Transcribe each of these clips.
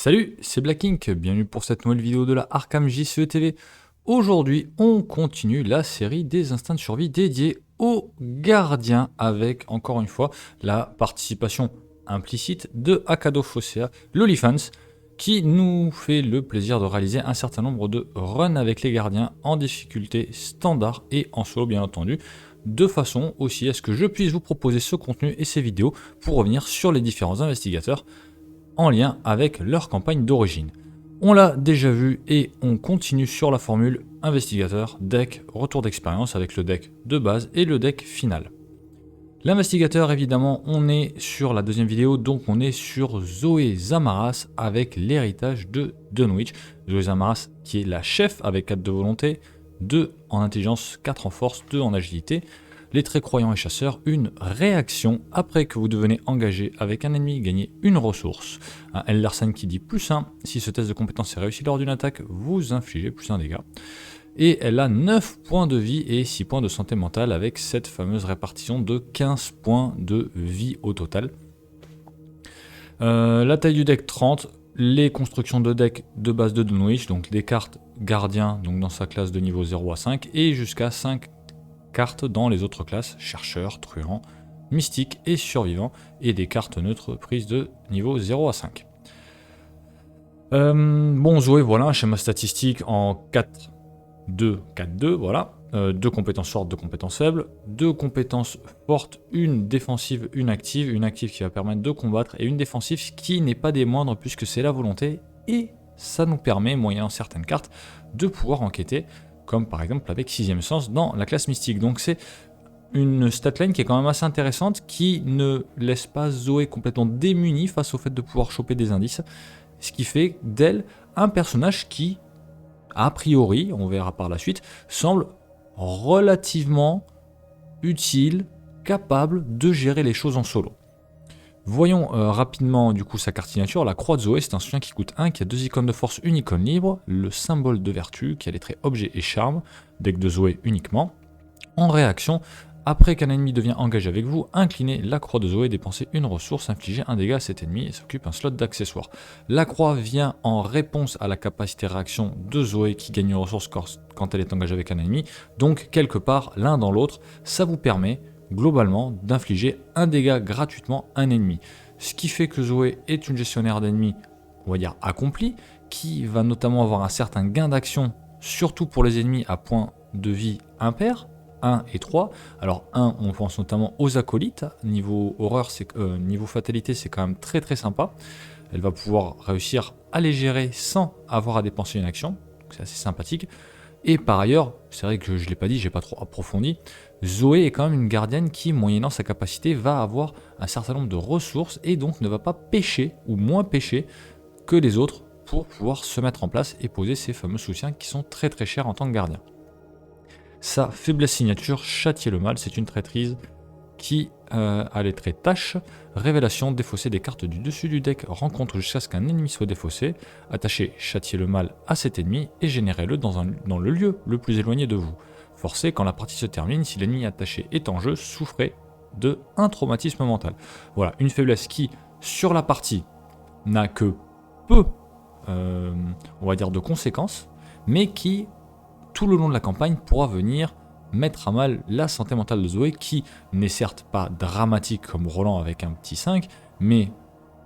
Salut, c'est Black Ink, bienvenue pour cette nouvelle vidéo de la Arkham JCE TV. Aujourd'hui, on continue la série des instincts de survie dédiés aux gardiens avec, encore une fois, la participation implicite de Akado Fossea, l'Olifants, qui nous fait le plaisir de réaliser un certain nombre de runs avec les gardiens en difficulté standard et en solo bien entendu, de façon aussi à ce que je puisse vous proposer ce contenu et ces vidéos pour revenir sur les différents investigateurs en lien avec leur campagne d'origine. On l'a déjà vu et on continue sur la formule investigateur, deck, retour d'expérience avec le deck de base et le deck final. L'investigateur, évidemment, on est sur la deuxième vidéo, donc on est sur Zoé Zamaras avec l'héritage de Dunwich. Zoé Zamaras qui est la chef avec 4 de volonté, 2 en intelligence, 4 en force, 2 en agilité. Les très croyants et chasseurs, une réaction après que vous devenez engagé avec un ennemi, gagner une ressource. Un L. Larsen qui dit +1, si ce test de compétence est réussi lors d'une attaque, vous infligez +1 dégâts. Et elle a 9 points de vie et 6 points de santé mentale avec cette fameuse répartition de 15 points de vie au total. La taille du deck 30, les constructions de deck de base de Dunwich, donc des cartes gardiens donc dans sa classe de niveau 0 à 5 et jusqu'à 5 cartes dans les autres classes, chercheurs, truands, mystiques et survivants, et des cartes neutres prises de niveau 0 à 5. Bon, Zoé, voilà, un schéma statistique en 4-2, 4-2, voilà. 2 compétences fortes, 2 compétences faibles, 2 compétences fortes, une défensive, une active qui va permettre de combattre, et une défensive qui n'est pas des moindres puisque c'est la volonté, et ça nous permet, moyennant certaines cartes, de pouvoir enquêter, comme par exemple avec 6ème sens dans la classe mystique. Donc c'est une statline qui est quand même assez intéressante, qui ne laisse pas Zoé complètement démunie face au fait de pouvoir choper des indices, ce qui fait d'elle un personnage qui, a priori, on verra par la suite, semble relativement utile, capable de gérer les choses en solo. Voyons rapidement du coup sa carte signature. La croix de Zoé, c'est un soutien qui coûte 1, qui a 2 icônes de force, une icône libre, le symbole de vertu, qui a les traits objet et charme, deck de Zoé uniquement. En réaction, après qu'un ennemi devient engagé avec vous, inclinez la croix de Zoé, dépensez une ressource, infligez un dégât à cet ennemi et s'occupe un slot d'accessoire. La croix vient en réponse à la capacité réaction de Zoé qui gagne une ressource quand elle est engagée avec un ennemi. Donc quelque part, l'un dans l'autre, ça vous permet globalement d'infliger un dégât gratuitement à un ennemi. Ce qui fait que Zoé est une gestionnaire d'ennemis, on va dire accomplie, qui va notamment avoir un certain gain d'action, surtout pour les ennemis à points de vie impair, 1 et 3. Alors 1, on pense notamment aux acolytes, niveau horreur, niveau fatalité, c'est quand même très très sympa. Elle va pouvoir réussir à les gérer sans avoir à dépenser une action, c'est assez sympathique. Et par ailleurs, c'est vrai que je ne l'ai pas dit, j'ai pas trop approfondi, Zoé est quand même une gardienne qui, moyennant sa capacité, va avoir un certain nombre de ressources et donc ne va pas pêcher ou moins pêcher que les autres pour pouvoir se mettre en place et poser ces fameux soutiens qui sont très très chers en tant que gardien. Sa faiblesse signature, châtier le mal, c'est une traîtrise qui a les traits tâches, révélation, défausser des cartes du dessus du deck, rencontre jusqu'à ce qu'un ennemi soit défaussé, attachez châtier le mal à cet ennemi et générez-le dans le lieu le plus éloigné de vous. Forcez quand la partie se termine, si l'ennemi attaché est en jeu, souffrez de un traumatisme mental. Voilà, une faiblesse qui, sur la partie, n'a que peu, on va dire, de conséquences, mais qui, tout le long de la campagne, pourra venir mettre à mal la santé mentale de Zoé, qui n'est certes pas dramatique comme Roland avec un petit 5, mais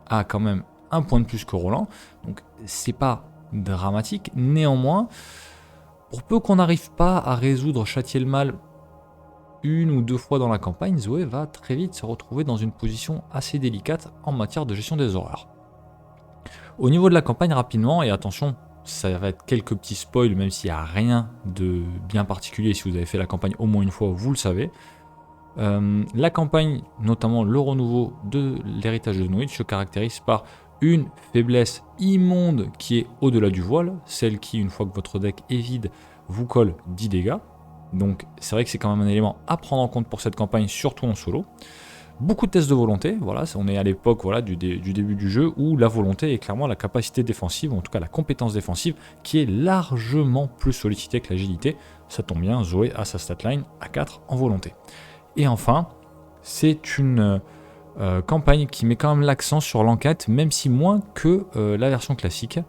a quand même un point de plus que Roland, donc c'est pas dramatique. Néanmoins, pour peu qu'on n'arrive pas à résoudre châtier le mal une ou 2 fois dans la campagne, Zoé va très vite se retrouver dans une position assez délicate en matière de gestion des horreurs. Au niveau de la campagne, rapidement, et attention, ça va être quelques petits spoils, même s'il n'y a rien de bien particulier. Si vous avez fait la campagne au moins une fois, vous le savez. La campagne, notamment le renouveau de l'héritage de Dunwich, se caractérise par une faiblesse immonde qui est au-delà du voile, celle qui, une fois que votre deck est vide, vous colle 10 dégâts. Donc c'est vrai que c'est quand même un élément à prendre en compte pour cette campagne, surtout en solo. Beaucoup de tests de volonté, voilà, on est à l'époque voilà, du début du jeu où la volonté est clairement la capacité défensive, ou en tout cas la compétence défensive, qui est largement plus sollicitée que l'agilité. Ça tombe bien, Zoé a sa statline à 4 en volonté. Et enfin, c'est une campagne qui met quand même l'accent sur l'enquête, même si moins que la version classique.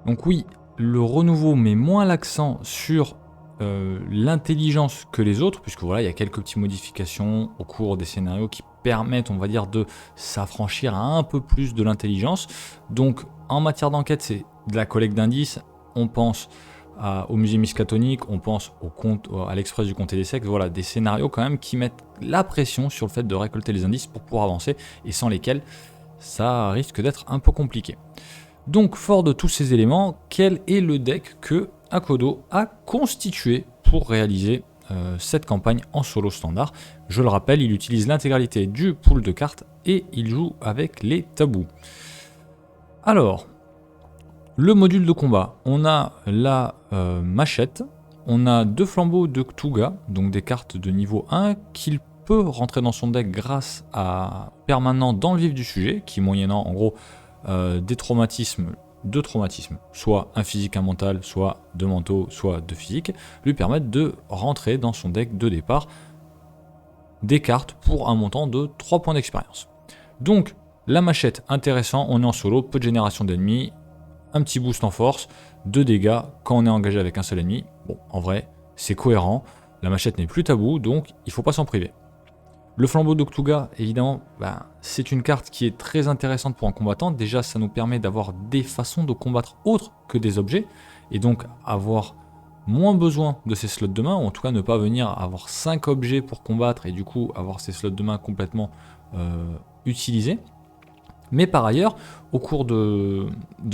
Donc oui, le renouveau met moins l'accent sur l'intelligence que les autres, puisque voilà, il y a quelques petites modifications au cours des scénarios qui permettent, on va dire, de s'affranchir un peu plus de l'intelligence. Donc en matière d'enquête, c'est de la collecte d'indices, on pense au musée miskatonique, on pense à l'express du comté des sexes, voilà, des scénarios quand même qui mettent la pression sur le fait de récolter les indices pour pouvoir avancer, et sans lesquels ça risque d'être un peu compliqué. Donc fort de tous ces éléments, quel est le deck que Akodo a constitué pour réaliser cette campagne en solo standard? Je le rappelle, il utilise l'intégralité du pool de cartes et il joue avec les tabous. Alors, le module de combat, on a la machette, on a 2 flambeaux de Cthugha, donc des cartes de niveau 1 qu'il peut rentrer dans son deck grâce à permanent dans le vif du sujet, qui moyennant en gros deux traumatismes, soit un physique, un mental, soit 2 mentaux, soit 2 physiques, lui permettent de rentrer dans son deck de départ des cartes pour un montant de 3 points d'expérience. Donc la machette, intéressant, on est en solo, peu de génération d'ennemis, un petit boost en force, 2 dégâts quand on est engagé avec un seul ennemi. Bon, en vrai, c'est cohérent, la machette n'est plus tabou, donc il ne faut pas s'en priver. Le flambeau de Cthugha, évidemment, c'est une carte qui est très intéressante pour un combattant. Déjà, ça nous permet d'avoir des façons de combattre autres que des objets, et donc avoir moins besoin de ces slots de main, ou en tout cas ne pas venir avoir 5 objets pour combattre, et du coup avoir ces slots de main complètement utilisés. Mais par ailleurs, au cours de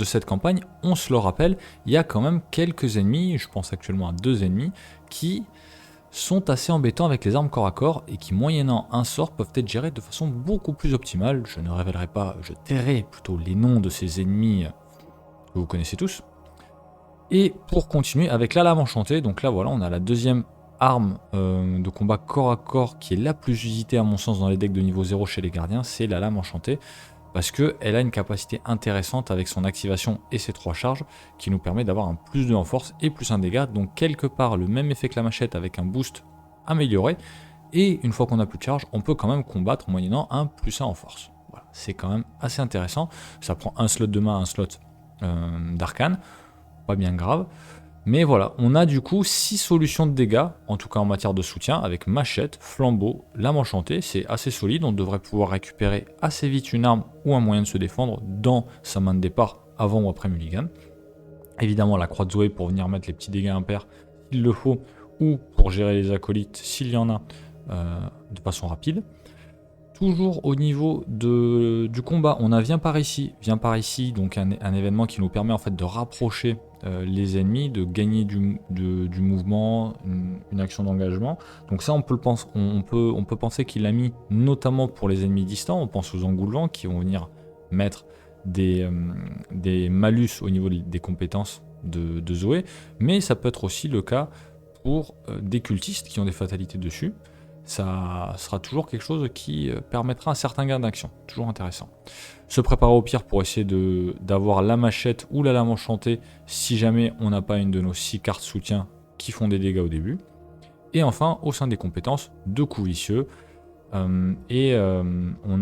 cette campagne, on se le rappelle, il y a quand même quelques ennemis, je pense actuellement à 2 ennemis, qui sont assez embêtants avec les armes corps à corps et qui, moyennant un sort, peuvent être gérés de façon beaucoup plus optimale. Je ne révélerai pas, je tairai plutôt les noms de ces ennemis que vous connaissez tous. Et pour continuer avec la lame enchantée, donc là voilà, on a la deuxième arme de combat corps à corps qui est la plus usitée à mon sens dans les decks de niveau 0 chez les gardiens, c'est la lame enchantée. Parce qu'elle a une capacité intéressante avec son activation et ses 3 charges qui nous permet d'avoir un plus 2 en force et plus 1 dégât, donc quelque part le même effet que la machette avec un boost amélioré, et une fois qu'on a plus de charge, on peut quand même combattre moyennant un plus 1 en force. Voilà, c'est quand même assez intéressant, ça prend un slot de main, un slot d'arcane, pas bien grave. Mais voilà, on a du coup 6 solutions de dégâts, en tout cas en matière de soutien, avec machette, flambeau, lame enchantée, c'est assez solide, on devrait pouvoir récupérer assez vite une arme ou un moyen de se défendre dans sa main de départ, avant ou après mulligan. Évidemment la croix de Zoé pour venir mettre les petits dégâts impairs s'il le faut, ou pour gérer les acolytes s'il y en a de façon rapide. Toujours au niveau du combat, on a viens par ici, donc un événement qui nous permet en fait de rapprocher les ennemis, de gagner du mouvement, une action d'engagement. Donc ça, on peut penser qu'il l'a mis notamment pour les ennemis distants. On pense aux engoulevents qui vont venir mettre des malus au niveau des compétences de Zoé, mais ça peut être aussi le cas pour des cultistes qui ont des fatalités dessus. Ça sera toujours quelque chose qui permettra un certain gain d'action, toujours intéressant. Se préparer au pire pour essayer d'avoir la machette ou la lame enchantée si jamais on n'a pas une de nos 6 cartes soutien qui font des dégâts au début. Et enfin, au sein des compétences, 2 coups vicieux, on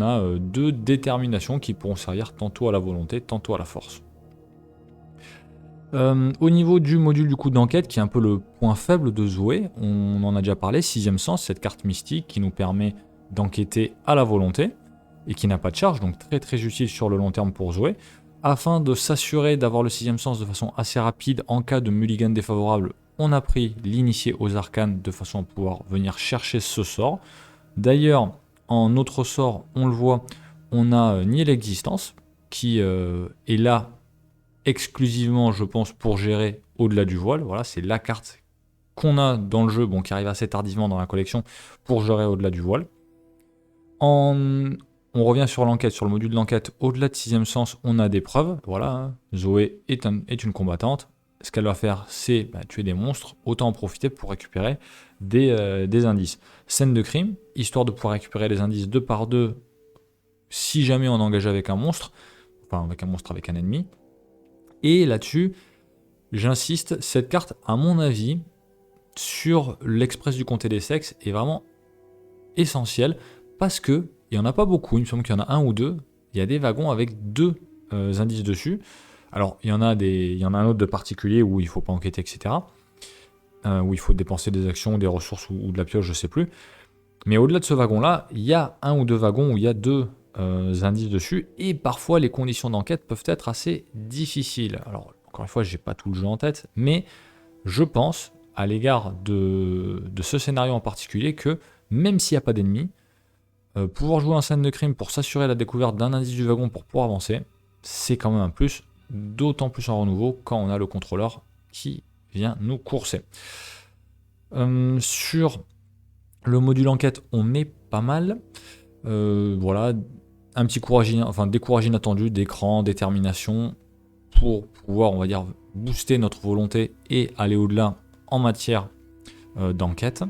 a 2 déterminations qui pourront servir tantôt à la volonté, tantôt à la force. Au niveau du module du coup d'enquête, qui est un peu le point faible de Zoé, on en a déjà parlé, 6ème sens, cette carte mystique qui nous permet d'enquêter à la volonté, et qui n'a pas de charge, donc très très utile sur le long terme pour Zoé, afin de s'assurer d'avoir le 6ème sens de façon assez rapide en cas de mulligan défavorable. On a pris l'initié aux arcanes de façon à pouvoir venir chercher ce sort. D'ailleurs, en autre sort, on le voit, on a nié l'existence, qui est là exclusivement, je pense, pour gérer au-delà du voile. Voilà, c'est la carte qu'on a dans le jeu, bon, qui arrive assez tardivement dans la collection, pour gérer au-delà du voile. On revient sur l'enquête, sur le module d'enquête. Au-delà de 6ème sens, on a des preuves. Voilà, hein. Zoé est une combattante. Ce qu'elle va faire, c'est tuer des monstres. Autant en profiter pour récupérer des indices. Scène de crime, histoire de pouvoir récupérer les indices 2 par 2 si jamais on est engagé avec un monstre, enfin avec un ennemi. Et là-dessus, j'insiste, cette carte, à mon avis, sur l'express du comté des sexes, est vraiment essentielle parce que il n'y en a pas beaucoup, il me semble qu'il y en a un ou deux. Il y a des wagons avec 2 indices dessus. Alors, il y en a un autre de particulier où il ne faut pas enquêter, etc. Où il faut dépenser des actions, des ressources ou de la pioche, je ne sais plus. Mais au-delà de ce wagon-là, il y a un ou deux wagons où il y a 2 indices dessus. Et parfois, les conditions d'enquête peuvent être assez difficiles. Alors, encore une fois, je n'ai pas tout le jeu en tête, mais je pense, à l'égard de ce scénario en particulier, que même s'il n'y a pas d'ennemis, pouvoir jouer en scène de crime pour s'assurer la découverte d'un indice du wagon pour pouvoir avancer, c'est quand même un plus, d'autant plus en renouveau quand on a le contrôleur qui vient nous courser. Sur le module enquête, on est pas mal. Voilà, un petit des courages inattendus, d'écran, détermination, pour pouvoir, on va dire, booster notre volonté et aller au-delà en matière d'enquête.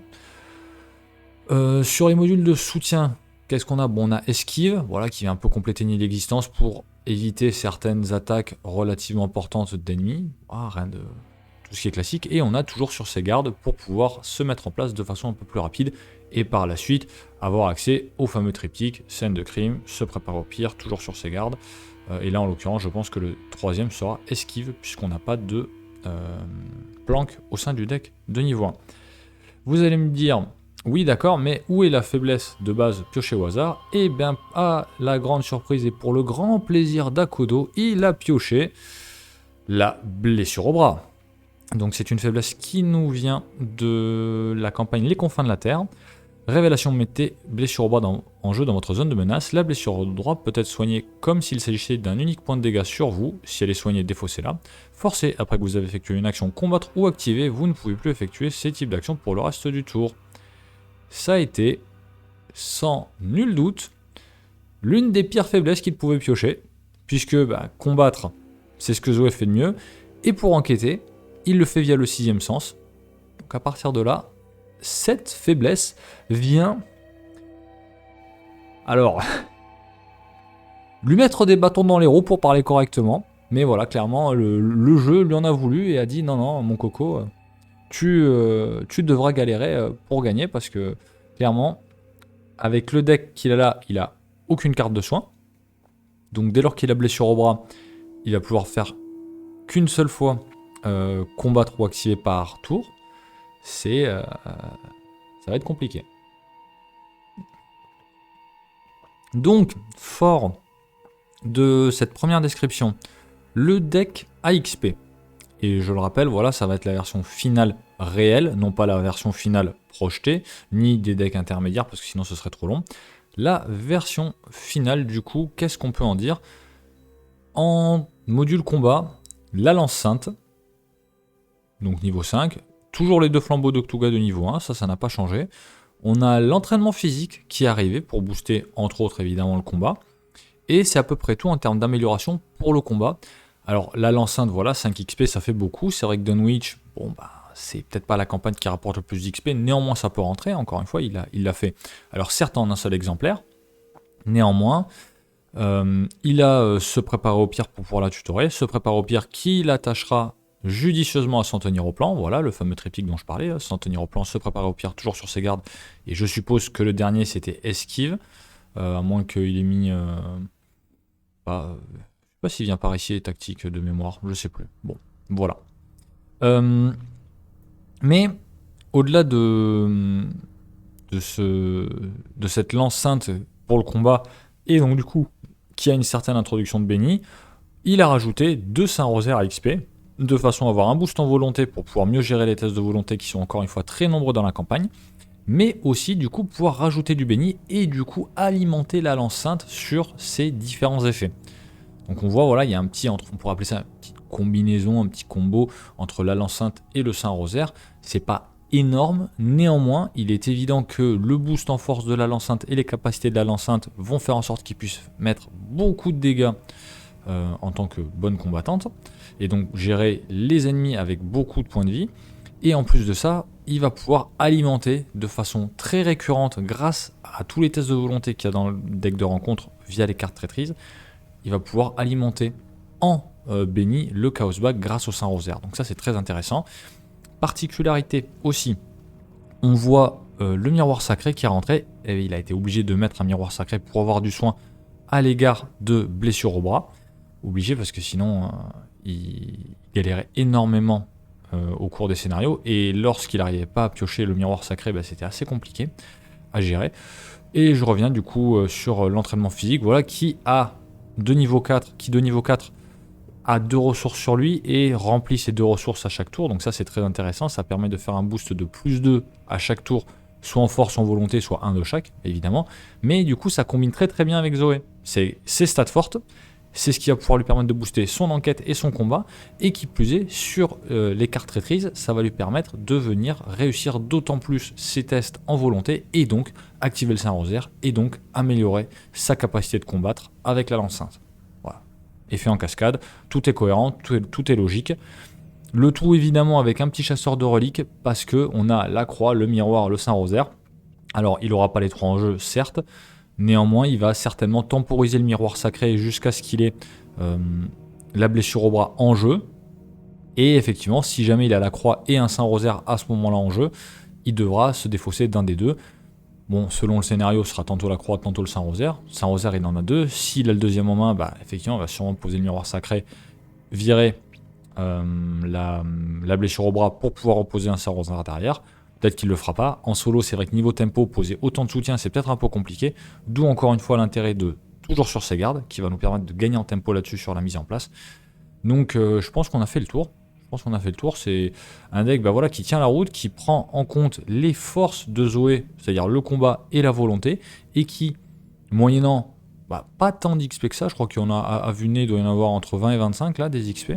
Sur les modules de soutien, qu'est-ce qu'on a? Bon, on a esquive, voilà, qui vient un peu compléter une existence pour éviter certaines attaques relativement importantes d'ennemis. Rien de tout ce qui est classique. Et on a toujours sur ses gardes pour pouvoir se mettre en place de façon un peu plus rapide. Et par la suite, avoir accès au fameux triptyque, scène de crime, se préparer au pire, toujours sur ses gardes. Et là, en l'occurrence, je pense que le troisième sera esquive, puisqu'on n'a pas de planque au sein du deck de niveau 1. Vous allez me dire... Oui, d'accord, mais où est la faiblesse de base piochée au hasard? Eh bien, à la grande surprise et pour le grand plaisir d'Akodo, il a pioché la blessure au bras. Donc c'est une faiblesse qui nous vient de la campagne Les Confins de la Terre. Révélation, mettez blessure au bras en jeu dans votre zone de menace. La blessure au bras peut être soignée comme s'il s'agissait d'un unique point de dégâts sur vous. Si elle est soignée, défaussez-la. Forcée, après que vous avez effectué une action combattre ou activer, vous ne pouvez plus effectuer ces types d'actions pour le reste du tour. Ça a été, sans nul doute, l'une des pires faiblesses qu'il pouvait piocher, puisque combattre, c'est ce que Zoé fait de mieux, et pour enquêter, il le fait via le 6e sens. Donc à partir de là, cette faiblesse vient... Alors, lui mettre des bâtons dans les roues pour parler correctement, mais voilà, clairement, le jeu lui en a voulu et a dit non, mon coco... Tu devras galérer pour gagner parce que clairement, avec le deck qu'il a là, il a aucune carte de soin. Donc dès lors qu'il a blessure au bras, il va pouvoir faire qu'une seule fois combattre ou activer par tour. Ça va être compliqué. Donc, fort de cette première description, le deck AXP. Et je le rappelle, voilà, ça va être la version finale réelle, non pas la version finale projetée, ni des decks intermédiaires, parce que sinon ce serait trop long. La version finale, du coup, qu'est-ce qu'on peut en dire? En module combat, la lance sainte, donc niveau 5, toujours les 2 flambeaux d'Octuga de niveau 1, ça n'a pas changé. On a l'entraînement physique qui est arrivé pour booster, entre autres, évidemment, le combat. Et c'est à peu près tout en termes d'amélioration pour le combat. Alors, la lance sainte, voilà, 5 XP, ça fait beaucoup. C'est vrai que Dunwich, c'est peut-être pas la campagne qui rapporte le plus d'XP, néanmoins, ça peut rentrer. Encore une fois, il l'a fait. Alors, certes, en un seul exemplaire, néanmoins, il a se préparer au pire pour pouvoir la tutorer, se préparer au pire qui l'attachera judicieusement à s'en tenir au plan. Voilà, le fameux triptyque dont je parlais, s'en tenir au plan, se préparer au pire, toujours sur ses gardes. Et je suppose que le dernier, c'était esquive, à moins qu'il ait mis... je sais pas s'il vient par ici les tactiques de mémoire, je sais plus. Bon, voilà. Mais au-delà de cette lance sainte pour le combat, et donc du coup, qui a une certaine introduction de Benny, il a rajouté 2 Saint-Rosaire à XP, de façon à avoir un boost en volonté pour pouvoir mieux gérer les tests de volonté qui sont encore une fois très nombreux dans la campagne, mais aussi du coup pouvoir rajouter du Benny et du coup alimenter la lance sainte sur ses différents effets. Donc on voit, voilà, il y a un petit, on pourrait appeler ça une petite combinaison, un petit combo entre la lance sainte et le Saint-Rosaire. C'est pas énorme, néanmoins, il est évident que le boost en force de la lance sainte et les capacités de la lance sainte vont faire en sorte qu'il puisse mettre beaucoup de dégâts en tant que bonne combattante, et donc gérer les ennemis avec beaucoup de points de vie. Et en plus de ça, il va pouvoir alimenter de façon très récurrente, grâce à tous les tests de volonté qu'il y a dans le deck de rencontre via les cartes traîtrises, il va pouvoir alimenter en Benny le Chaos Bag grâce au Saint-Rosaire. Donc ça, c'est très intéressant. Particularité aussi, on voit le miroir sacré qui est rentré. et il a été obligé de mettre un miroir sacré pour avoir du soin à l'égard de blessures au bras. Obligé parce que sinon il galérait énormément au cours des scénarios, et lorsqu'il n'arrivait pas à piocher le miroir sacré, c'était assez compliqué à gérer. Et je reviens du coup sur l'entraînement physique, voilà, qui de niveau 4 a 2 ressources sur lui et remplit ces 2 ressources à chaque tour. Donc ça c'est très intéressant, ça permet de faire un boost de plus 2 à chaque tour, soit en force, en volonté, soit un de chaque, évidemment. Mais du coup ça combine très très bien avec Zoé. C'est ses stats fortes, c'est ce qui va pouvoir lui permettre de booster son enquête et son combat, et qui plus est, sur les cartes traîtrises, ça va lui permettre de venir réussir d'autant plus ses tests en volonté, et donc activer le Saint-Rosaire, et donc améliorer sa capacité de combattre avec la lance sainte. Voilà. Effet en cascade, tout est cohérent, tout est logique. Le tout évidemment avec un petit chasseur de reliques, parce qu'on a la croix, le miroir, le Saint-Rosaire. Alors il n'aura pas les 3 en jeu, certes. Néanmoins, il va certainement temporiser le miroir sacré jusqu'à ce qu'il ait la blessure au bras en jeu. Et effectivement, si jamais il a la croix et un Saint-Rosaire à ce moment-là en jeu, il devra se défausser d'un des deux. Bon, selon le scénario, ce sera tantôt la croix, tantôt le Saint-Rosaire. Saint-Rosaire, il en a 2. S'il a le deuxième en main, effectivement, il va sûrement poser le miroir sacré, virer la blessure au bras pour pouvoir reposer un Saint-Rosaire derrière. Peut-être qu'il ne le fera pas. En solo, c'est vrai que niveau tempo, poser autant de soutien, c'est peut-être un peu compliqué. D'où encore une fois l'intérêt de toujours sur ses gardes, qui va nous permettre de gagner en tempo là-dessus sur la mise en place. Donc je pense qu'on a fait le tour. C'est un deck qui tient la route, qui prend en compte les forces de Zoé, c'est-à-dire le combat et la volonté, et qui, moyennant pas tant d'XP que ça, je crois qu'il y en a à vue de nez, il doit y en avoir entre 20 et 25 là, des XP,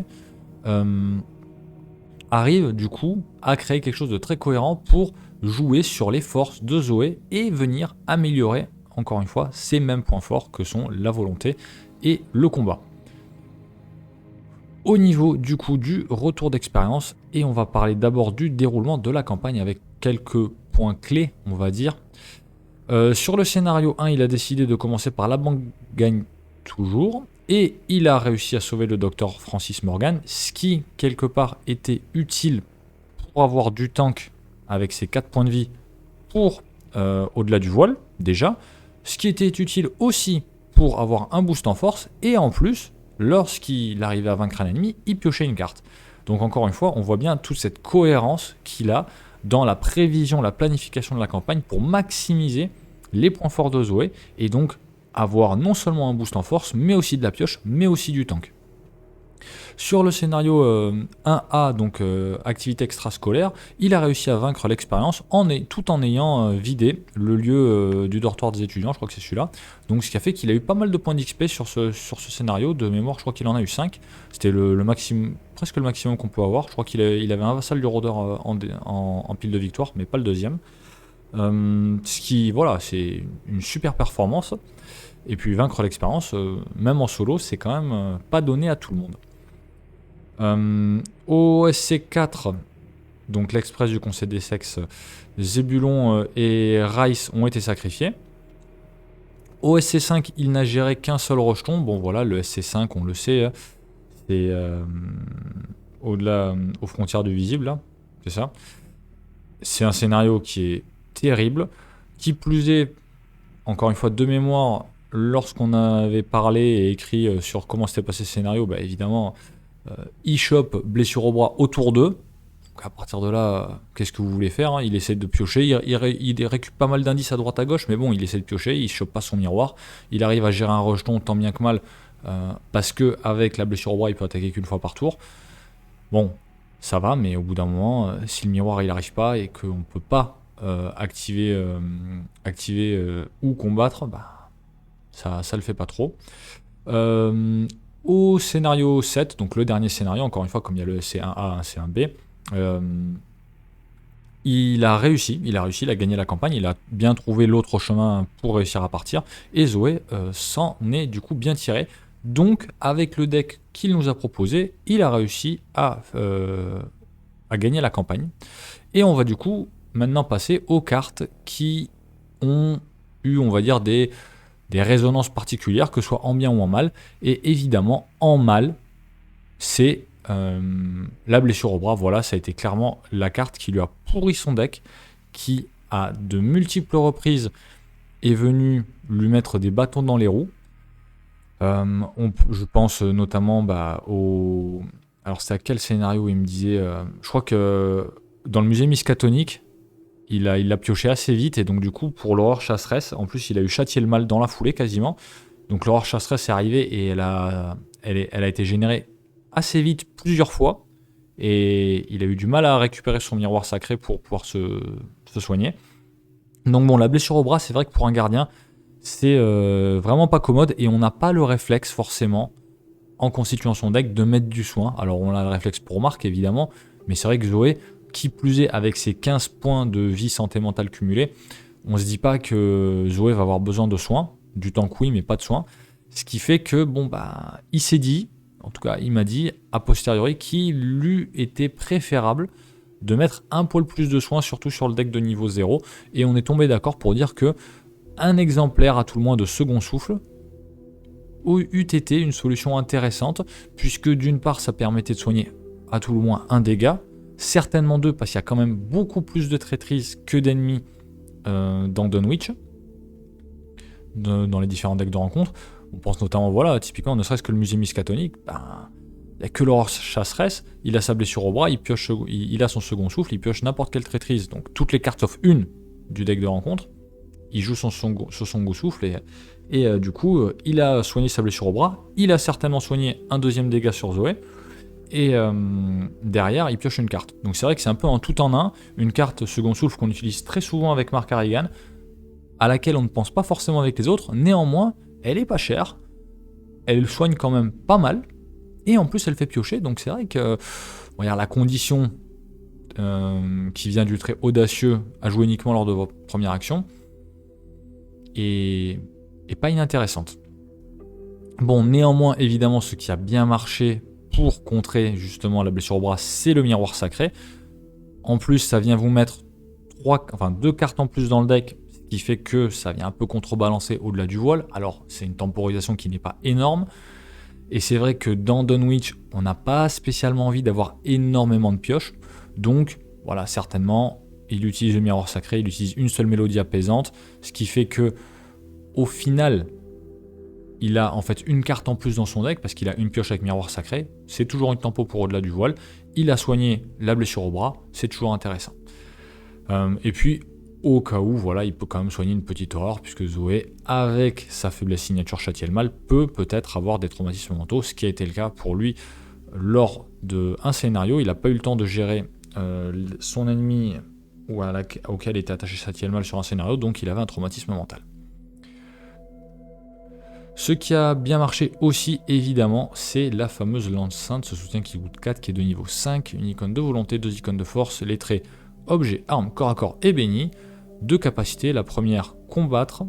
arrive du coup à créer quelque chose de très cohérent pour jouer sur les forces de Zoé et venir améliorer, encore une fois, ces mêmes points forts que sont la volonté et le combat. Au niveau du coup du retour d'expérience, et on va parler d'abord du déroulement de la campagne avec quelques points clés, on va dire. Sur le scénario 1, il a décidé de commencer par la banque gagne toujours, et il a réussi à sauver le docteur Francis Morgan, ce qui quelque part était utile pour avoir du tank avec ses 4 points de vie pour au-delà du voile déjà, ce qui était utile aussi pour avoir un boost en force, et en plus lorsqu'il arrivait à vaincre un ennemi, il piochait une carte. Donc encore une fois, on voit bien toute cette cohérence qu'il a dans la prévision, la planification de la campagne pour maximiser les points forts de Zoé, et donc avoir non seulement un boost en force, mais aussi de la pioche, mais aussi du tank. Sur le scénario 1A, donc activité extrascolaire, il a réussi à vaincre l'expérience tout en ayant vidé le lieu du dortoir des étudiants, je crois que c'est celui-là. Donc ce qui a fait qu'il a eu pas mal de points d'XP sur ce scénario. De mémoire, je crois qu'il en a eu 5. C'était le maximum, presque le maximum qu'on peut avoir. Je crois qu'il avait un vassal du rôdeur en pile de victoire, mais pas le deuxième. Ce qui, voilà, c'est une super performance. Et puis vaincre l'expérience, même en solo, c'est quand même pas donné à tout le monde. Au SC4, donc l'Express du Conseil des Sexes, Zébulon et Rice ont été sacrifiés. Au SC5, il n'a géré qu'un seul rejeton. Bon voilà, le SC5, on le sait, c'est au-delà, aux frontières du visible, là, c'est ça. C'est un scénario qui est terrible, qui plus est, encore une fois, de mémoire, lorsqu'on avait parlé et écrit sur comment s'était passé ce scénario, évidemment, il chope blessure au bras autour d'eux. Donc à partir de là, qu'est-ce que vous voulez faire, hein? Il essaie de piocher, il récupère pas mal d'indices à droite à gauche, mais bon, il essaie de piocher, il chope pas son miroir. Il arrive à gérer un rejeton tant bien que mal, parce que avec la blessure au bras, il peut attaquer qu'une fois par tour. Bon, ça va, mais au bout d'un moment, si le miroir il arrive pas et qu'on ne peut pas activer ou combattre, ça le fait pas trop. Au scénario 7, donc le dernier scénario, encore une fois, comme il y a le C1A, un C1B, il a réussi, il a gagné la campagne, il a bien trouvé l'autre chemin pour réussir à partir, et Zoé s'en est du coup bien tiré. Donc avec le deck qu'il nous a proposé, il a réussi à gagner la campagne. Et on va du coup maintenant passer aux cartes qui ont eu, on va dire, des résonances particulières, que ce soit en bien ou en mal. Et évidemment, en mal, c'est la blessure au bras. Voilà, ça a été clairement la carte qui lui a pourri son deck, qui a de multiples reprises est venu lui mettre des bâtons dans les roues. Je pense notamment au... Alors c'est à quel scénario il me disait je crois que dans le musée Miskatonic, il l'a pioché assez vite, et donc du coup pour l'horreur chasseresse, en plus il a eu châtié le mal dans la foulée quasiment. Donc l'horreur chasseresse est arrivée et elle a été générée assez vite plusieurs fois, et il a eu du mal à récupérer son miroir sacré pour pouvoir se soigner. Donc bon, la blessure au bras, c'est vrai que pour un gardien, c'est vraiment pas commode, et on n'a pas le réflexe forcément, en constituant son deck, de mettre du soin. Alors on a le réflexe pour Marc évidemment, mais c'est vrai que Zoé, qui plus est avec ses 15 points de vie santé mentale cumulés, on se dit pas que Zoé va avoir besoin de soins, du tank oui mais pas de soins, ce qui fait que il s'est dit, en tout cas il m'a dit a posteriori, qu'il eût été préférable de mettre un poil plus de soins, surtout sur le deck de niveau 0, et on est tombé d'accord pour dire que un exemplaire à tout le moins de second souffle eût été une solution intéressante, puisque d'une part ça permettait de soigner à tout le moins un dégât, certainement deux, parce qu'il y a quand même beaucoup plus de traîtrise que d'ennemis dans Dunwich, dans les différents decks de rencontre. On pense notamment, voilà, typiquement, ne serait-ce que le musée Miskatonic, il n'y a que l'horreur chasseresse, il a sa blessure au bras, il a son second souffle, il pioche n'importe quelle traîtrise, donc toutes les cartes sauf une du deck de rencontre, il joue sur son second souffle, et du coup, il a soigné sa blessure au bras, il a certainement soigné un deuxième dégât sur Zoé, et derrière, il pioche une carte. Donc c'est vrai que c'est un peu en tout en un, une carte second souffle qu'on utilise très souvent avec Mark Harrigan, à laquelle on ne pense pas forcément avec les autres, néanmoins, elle est pas chère, elle soigne quand même pas mal, et en plus elle fait piocher, donc c'est vrai que la condition qui vient du trait audacieux à jouer uniquement lors de votre première action est pas inintéressante. Bon, néanmoins, évidemment, ce qui a bien marché pour contrer justement la blessure au bras, c'est le miroir sacré. En plus, ça vient vous mettre 2 cartes en plus dans le deck, ce qui fait que ça vient un peu contrebalancer au-delà du voile. Alors, c'est une temporisation qui n'est pas énorme. Et c'est vrai que dans Dunwich, on n'a pas spécialement envie d'avoir énormément de pioches. Donc, voilà, certainement, il utilise le miroir sacré, il utilise une seule mélodie apaisante, ce qui fait que, au final, il a en fait une carte en plus dans son deck, parce qu'il a une pioche avec miroir sacré. C'est toujours une tempo pour au-delà du voile. Il a soigné la blessure au bras, c'est toujours intéressant. Et puis, au cas où, il peut quand même soigner une petite horreur, puisque Zoé, avec sa faiblesse signature châtier le mal, peut-être avoir des traumatismes mentaux, ce qui a été le cas pour lui lors d'un scénario. Il n'a pas eu le temps de gérer son ennemi auquel était attaché châtier le mal sur un scénario, donc il avait un traumatisme mental. Ce qui a bien marché aussi, évidemment, c'est la fameuse lance sainte, ce soutien qui coûte 4, qui est de niveau 5, une icône de volonté, 2 icônes de force, les traits objet, arme, corps à corps et béni. 2 capacités, la première, combattre.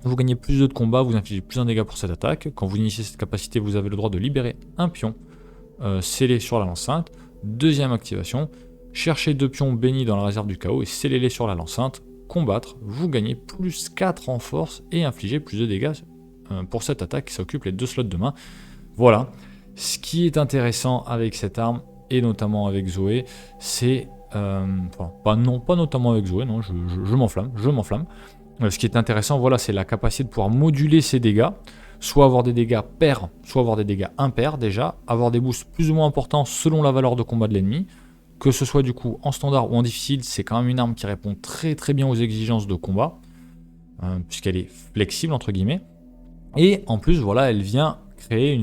Vous gagnez plus de combat, vous infligez plus un dégât pour cette attaque. Quand vous initiez cette capacité, vous avez le droit de libérer un pion scellé sur la lance sainte. Deuxième activation, cherchez 2 pions bénis dans la réserve du chaos et scellez-les sur la lance sainte. Combattre, vous gagnez plus 4 en force et infligez plus de dégâts pour cette attaque qui s'occupe les 2 slots de main. Voilà. Ce qui est intéressant avec cette arme, et notamment avec Zoé, c'est... pas notamment avec Zoé, non, je m'enflamme. Ce qui est intéressant, c'est la capacité de pouvoir moduler ses dégâts, soit avoir des dégâts pairs, soit avoir des dégâts impairs déjà, avoir des boosts plus ou moins importants selon la valeur de combat de l'ennemi, que ce soit du coup en standard ou en difficile, c'est quand même une arme qui répond très très bien aux exigences de combat, puisqu'elle est flexible entre guillemets, et en plus elle vient créer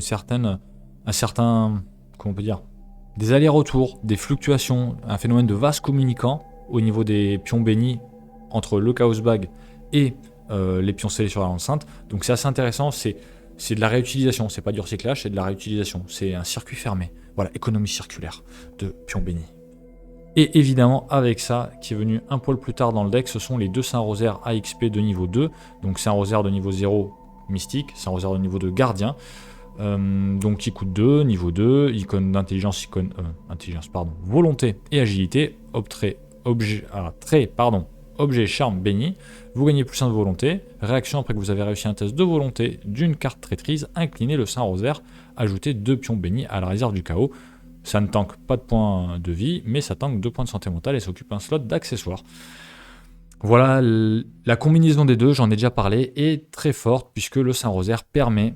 des allers-retours, des fluctuations, un phénomène de vase communicant au niveau des pions bénis entre le Chaos Bag et les pions scellés sur la lance sainte. Donc c'est assez intéressant, c'est de la réutilisation, c'est pas du recyclage, c'est de la réutilisation, c'est un circuit fermé. Voilà, économie circulaire de pions bénis. Et évidemment, avec ça, qui est venu un poil plus tard dans le deck, ce sont les 2 Saint-Rosaire AXP de niveau 2. Donc Saint-Rosaire de niveau 0, mystique, Saint-Rosaire de niveau 2, gardien. Donc qui coûte 2, niveau 2, icône d'intelligence, volonté et agilité, objet, charme, béni. Vous gagnez plus 1 de volonté. Réaction après que vous avez réussi un test de volonté d'une carte traîtrise, inclinez le Saint-Rosaire, ajoutez 2 pions bénis à la réserve du chaos. Ça ne tank pas de points de vie, mais ça tank 2 points de santé mentale et s'occupe un slot d'accessoires. Voilà, la combinaison des deux, j'en ai déjà parlé, est très forte puisque le Saint-Rosaire permet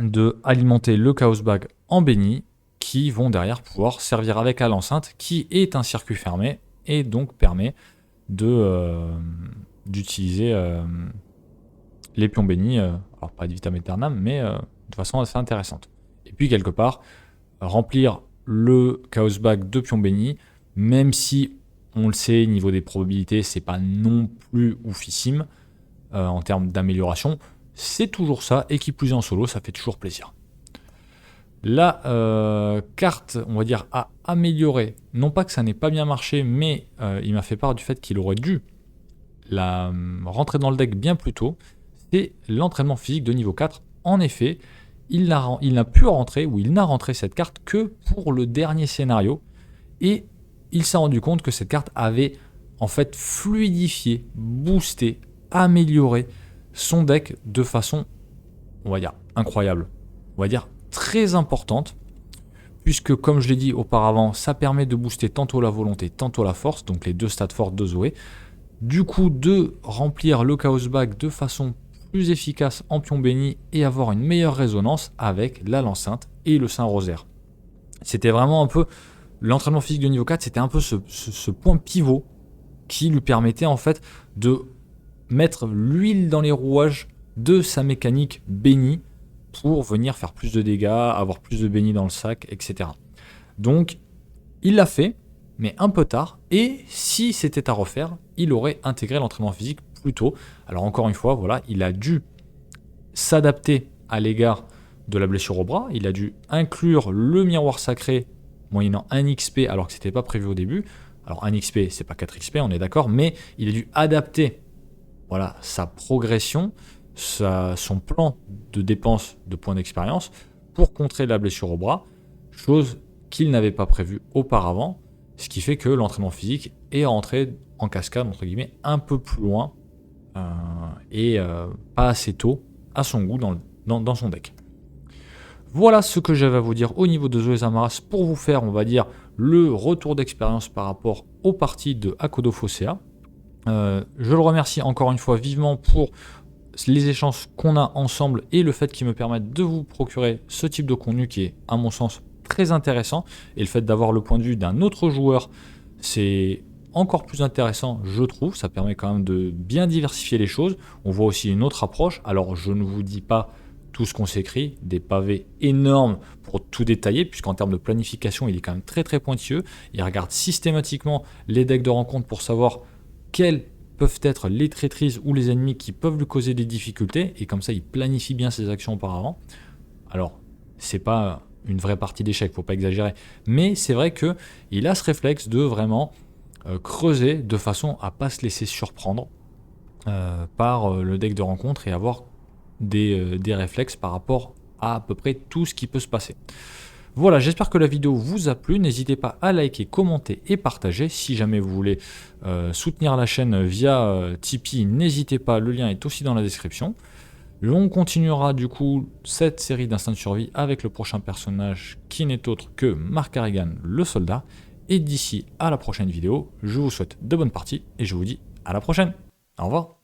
de alimenter le Chaos Bag en béni qui vont derrière pouvoir servir avec à l'enceinte qui est un circuit fermé et donc permet d'utiliser les pions bénis, alors pas de vitam aeternam, mais de façon assez intéressante. Et puis quelque part, remplir le Chaos Bag de pions bénis, même si on le sait, niveau des probabilités, c'est pas non plus oufissime en termes d'amélioration, c'est toujours ça, et qui plus est en solo, ça fait toujours plaisir. La carte, on va dire, à améliorer, non pas que ça n'ait pas bien marché, mais il m'a fait part du fait qu'il aurait dû la rentrer dans le deck bien plus tôt, c'est l'entraînement physique de niveau 4. En effet, il n'a pu rentrer, ou il n'a rentré cette carte que pour le dernier scénario, et il s'est rendu compte que cette carte avait en fait fluidifié, boosté, amélioré son deck de façon, on va dire, incroyable. On va dire très importante, puisque comme je l'ai dit auparavant, ça permet de booster tantôt la volonté, tantôt la force, donc les deux stats fortes de Zoé. Du coup, de remplir le Chaos Bag de façon plus efficace en pion béni et avoir une meilleure résonance avec la Lance-Sainte et le Saint-Rosaire. C'était vraiment un peu l'entraînement physique de niveau 4, c'était un peu ce point pivot qui lui permettait en fait de mettre l'huile dans les rouages de sa mécanique bénie pour venir faire plus de dégâts, avoir plus de béni dans le sac, etc. Donc, il l'a fait, mais un peu tard, et si c'était à refaire, il aurait intégré l'entraînement physique plus tôt. Alors encore une fois, voilà, il a dû s'adapter à l'égard de la blessure au bras, il a dû inclure le miroir sacré moyennant 1 XP alors que c'était pas prévu au début. Alors 1 XP, c'est pas 4 XP, on est d'accord, mais il a dû adapter voilà, sa progression, son plan de dépense de points d'expérience pour contrer la blessure au bras, chose qu'il n'avait pas prévue auparavant, ce qui fait que l'entraînement physique est rentré en cascade, entre guillemets, un peu plus loin et pas assez tôt à son goût dans son deck. Voilà ce que j'avais à vous dire au niveau de Zoé Samaras pour vous faire, on va dire, le retour d'expérience par rapport aux parties de Akodo Phocéa. Je le remercie encore une fois vivement pour les échanges qu'on a ensemble et le fait qu'ils me permettent de vous procurer ce type de contenu qui est, à mon sens, très intéressant. Et le fait d'avoir le point de vue d'un autre joueur, c'est encore plus intéressant, je trouve. Ça permet quand même de bien diversifier les choses. On voit aussi une autre approche. Alors, je ne vous dis pas tout ce qu'on s'écrit, des pavés énormes pour tout détailler, puisqu'en termes de planification, il est quand même très très pointilleux. Il regarde systématiquement les decks de rencontre pour savoir quels peuvent être les traîtrises ou les ennemis qui peuvent lui causer des difficultés, et comme ça, il planifie bien ses actions auparavant. Alors, c'est pas une vraie partie d'échecs, faut pas exagérer, mais c'est vrai qu'il a ce réflexe de vraiment creuser de façon à pas se laisser surprendre par le deck de rencontre et avoir des réflexes par rapport à peu près tout ce qui peut se passer. Voilà, j'espère que la vidéo vous a plu. N'hésitez pas à liker, commenter et partager. Si jamais vous voulez soutenir la chaîne via Tipeee, n'hésitez pas, le lien est aussi dans la description. On continuera du coup cette série d'instants de survie avec le prochain personnage qui n'est autre que Mark Harrigan, le soldat. Et d'ici à la prochaine vidéo, je vous souhaite de bonnes parties et je vous dis à la prochaine. Au revoir.